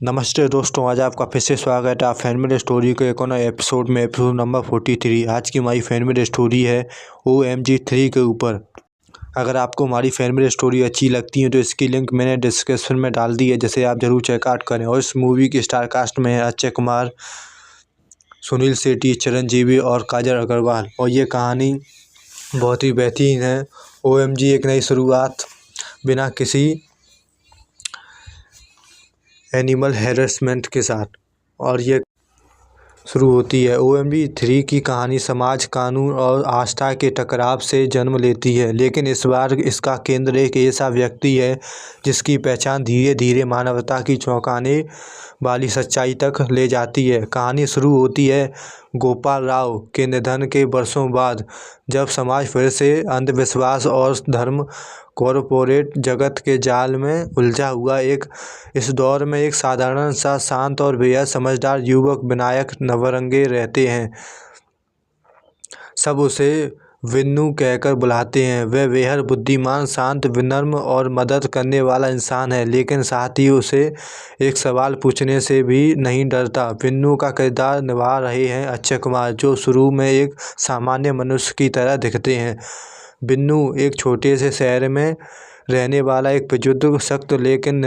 नमस्ते दोस्तों, आज आपका फिर से स्वागत है आप फैमिली स्टोरी के एक और एपिसोड में। Episode number 43। आज की हमारी फैमिली स्टोरी है OMG 3 के ऊपर। अगर आपको हमारी फैमिली स्टोरी अच्छी लगती है तो इसकी लिंक मैंने डिस्क्रिप्शन में डाल दी है, जिसे आप जरूर चेकआउट करें। और इस मूवी की स्टार कास्ट में है अक्षय कुमार, सुनील शेट्टी, चिरंजीवी और काजल अग्रवाल। और ये कहानी बहुत ही बेहतरीन है। OMG एक नई शुरुआत बिना किसी एनिमल हैरेसमेंट के साथ, और ये शुरू होती है। OMG 3 की कहानी समाज, कानून और आस्था के टकराव से जन्म लेती है, लेकिन इस बार इसका केंद्र एक ऐसा व्यक्ति है जिसकी पहचान धीरे धीरे मानवता की चौंकाने वाली सच्चाई तक ले जाती है। कहानी शुरू होती है गोपाल राव के निधन के वर्षों बाद, जब समाज फिर से अंधविश्वास और धर्म कॉरपोरेट जगत के जाल में उलझा हुआ इस दौर में एक साधारण सा शांत और बेहद समझदार युवक विनायक नवरंगे रहते हैं। सब उसे विन्नू कहकर बुलाते हैं। वह बेहद बुद्धिमान, शांत, विनम्र और मदद करने वाला इंसान है, लेकिन साथ ही उसे एक सवाल पूछने से भी नहीं डरता। विन्नू का किरदार निभा रहे हैं अक्षय कुमार, जो शुरू में एक सामान्य मनुष्य की तरह दिखते हैं। विन्नू एक छोटे से शहर में रहने वाला एक प्रबुद्ध, सख्त लेकिन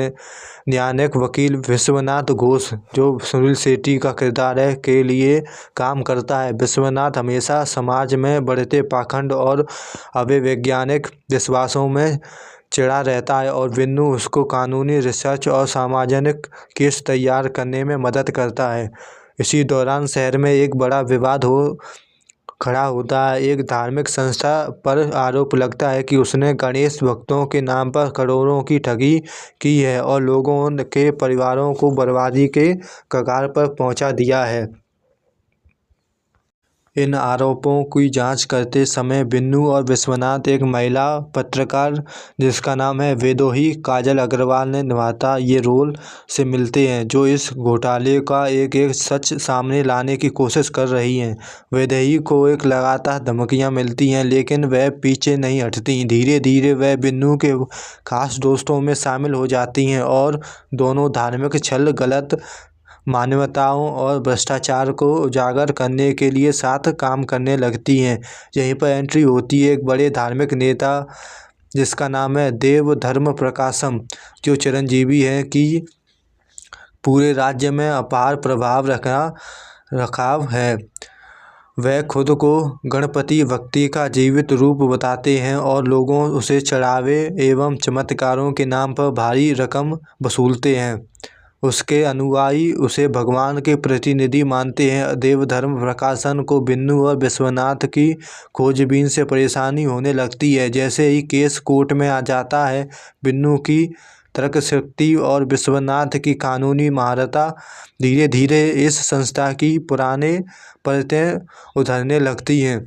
न्यायिक वकील विश्वनाथ घोष, जो सुनील शेट्टी का किरदार है, के लिए काम करता है। विश्वनाथ हमेशा समाज में बढ़ते पाखंड और अवैज्ञानिक विश्वासों में चिढ़ा रहता है, और विन्नू उसको कानूनी रिसर्च और सार्वजनिक केस तैयार करने में मदद करता है। इसी दौरान शहर में एक बड़ा विवाद खड़ा होता है। एक धार्मिक संस्था पर आरोप लगता है कि उसने गणेश भक्तों के नाम पर करोड़ों की ठगी की है और लोगों के परिवारों को बर्बादी के कगार पर पहुंचा दिया है। इन आरोपों की जांच करते समय विन्नू और विश्वनाथ एक महिला पत्रकार, जिसका नाम है वेदेही काजल अग्रवाल ने निभाता ये रोल, से मिलते हैं, जो इस घोटाले का एक एक सच सामने लाने की कोशिश कर रही हैं। वेदेही को एक लगातार धमकियां मिलती हैं, लेकिन वह पीछे नहीं हटती। धीरे धीरे वह विन्नू के खास दोस्तों में शामिल हो जाती हैं और दोनों धार्मिक छल, गलत मान्यताओं और भ्रष्टाचार को उजागर करने के लिए साथ काम करने लगती हैं। यहीं पर एंट्री होती है एक बड़े धार्मिक नेता, जिसका नाम है देव धर्म प्रकाशम, जो चिरंजीवी हैं, कि पूरे राज्य में अपार प्रभाव रखाव है। वह खुद को गणपति भक्ति का जीवित रूप बताते हैं और लोगों उसे चढ़ावे एवं चमत्कारों के नाम पर भारी रकम वसूलते हैं। उसके अनुयायी उसे भगवान के प्रतिनिधि मानते हैं। देवधर्म प्रकाशन को विन्नू और विश्वनाथ की खोजबीन से परेशानी होने लगती है। जैसे ही केस कोर्ट में आ जाता है, विन्नू की तर्कशक्ति और विश्वनाथ की कानूनी महारता धीरे धीरे इस संस्था की पुराने परतें उधरने लगती हैं।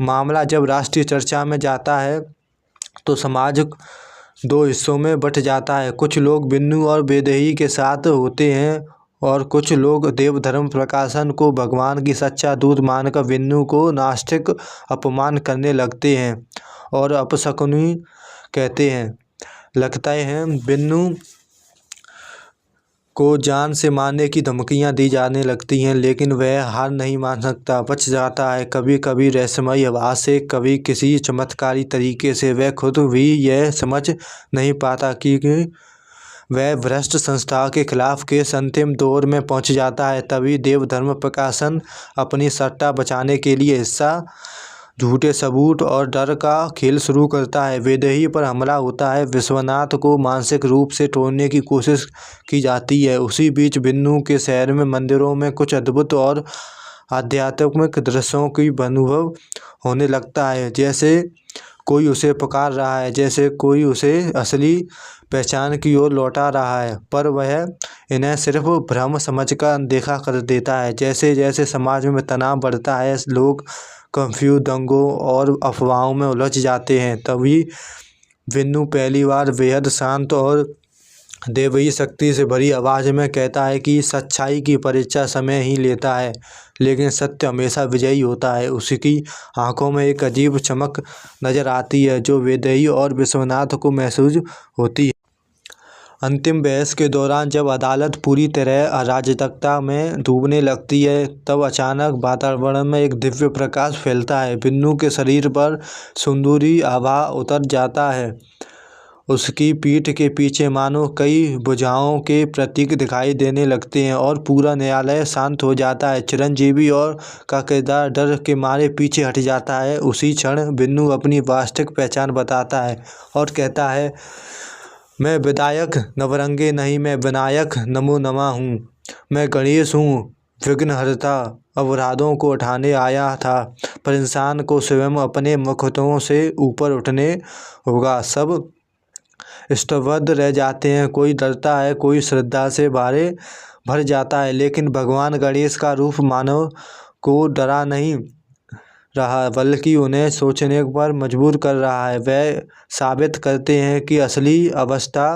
मामला जब राष्ट्रीय चर्चा में जाता है तो समाज दो हिस्सों में बंट जाता है। कुछ लोग विन्नू और वेदेही के साथ होते हैं और कुछ लोग देवधर्म प्रकाशन को भगवान की सच्चा दूत मानकर विन्नू को नास्तिक अपमान करने लगते हैं और अपशकुनी कहते हैं। लगता है विन्नू को जान से मारने की धमकियां दी जाने लगती हैं, लेकिन वह हार नहीं मान सकता, बच जाता है। कभी कभी रहस्यमयी आवाज़ से, कभी किसी चमत्कारी तरीके से। वह खुद भी यह समझ नहीं पाता कि वह भ्रष्ट संस्था के खिलाफ केस अंतिम दौर में पहुंच जाता है। तभी देवधर्म प्रकाशन अपनी सत्ता बचाने के लिए हिस्सा झूठे सबूत और डर का खेल शुरू करता है। वेदेही पर हमला होता है। विश्वनाथ को मानसिक रूप से तोड़ने की कोशिश की जाती है। उसी बीच विन्नू के शहर में मंदिरों में कुछ अद्भुत और आध्यात्मिक दृश्यों की अनुभव होने लगता है, जैसे कोई उसे पुकार रहा है, जैसे कोई उसे असली पहचान की ओर लौटा रहा है। पर वह इन्हें सिर्फ भ्रम समझकर अनदेखा कर देता है। जैसे जैसे समाज में तनाव बढ़ता है, लोग कंफ्यूज, दंगों और अफवाहों में उलझ जाते हैं। तभी विन्नू पहली बार बेहद शांत और दैवीय शक्ति से भरी आवाज़ में कहता है कि सच्चाई की परीक्षा समय ही लेता है, लेकिन सत्य हमेशा विजयी होता है। उसकी आंखों में एक अजीब चमक नजर आती है, जो वेदेही और विश्वनाथ को महसूस होती है। अंतिम बहस के दौरान जब अदालत पूरी तरह अराजकता में डूबने लगती है, तब अचानक वातावरण में एक दिव्य प्रकाश फैलता है। बिन्नू के शरीर पर सुंदूरी आभा उतर जाता है। उसकी पीठ के पीछे मानो कई भुजाओं के प्रतीक दिखाई देने लगते हैं और पूरा न्यायालय शांत हो जाता है। चिरंजीवी और का किरदार डर के मारे पीछे हट जाता है। उसी क्षण बिन्नू अपनी वास्तविक पहचान बताता है और कहता है, मैं विधायक नवरंगे नहीं, मैं विनायक नमो नमः हूँ। मैं गणेश हूँ, विघ्नहर्ता। अपराधों को उठाने आया था, पर इंसान को स्वयं अपने मुकुटों से ऊपर उठने होगा। सब स्तब्ध रह जाते हैं, कोई डरता है, कोई श्रद्धा से भर जाता है। लेकिन भगवान गणेश का रूप मानव को डरा नहीं रहा, बल्कि उन्हें सोचने पर मजबूर कर रहा है। वह साबित करते हैं कि असली अवस्था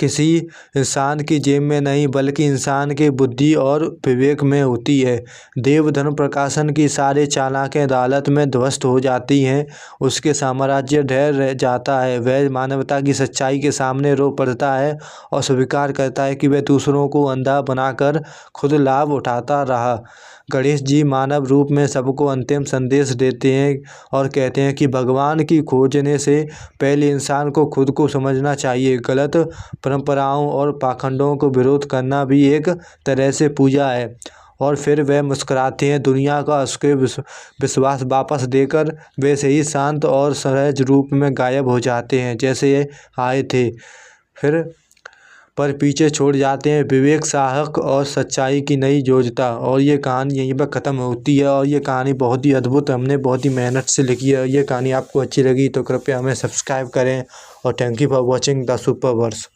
किसी इंसान की जेब में नहीं, बल्कि इंसान के बुद्धि और विवेक में होती है। देवधर्म प्रकाशन की सारे चालाकें अदालत में ध्वस्त हो जाती हैं। उसके साम्राज्य ढह रह जाता है। वह मानवता की सच्चाई के सामने रो पड़ता है और स्वीकार करता है कि वह दूसरों को अंधा बनाकर खुद लाभ उठाता रहा। गणेश जी मानव रूप में सबको अंतिम संदेश देते हैं और कहते हैं कि भगवान की खोजने से पहले इंसान को खुद को समझना चाहिए। गलत परंपराओं और पाखंडों को विरोध करना भी एक तरह से पूजा है। और फिर वह मुस्कुराते हैं, दुनिया का उसके विश्वास वापस देकर वैसे ही शांत और सहज रूप में गायब हो जाते हैं जैसे ये आए थे। फिर पर पीछे छोड़ जाते हैं विवेक, साहस और सच्चाई की नई योजना। और ये कहानी यहीं पर ख़त्म होती है। और ये कहानी बहुत ही अद्भुत, हमने बहुत ही मेहनत से लिखी है। ये कहानी आपको अच्छी लगी तो कृपया हमें सब्सक्राइब करें और thank you for watching the super verse.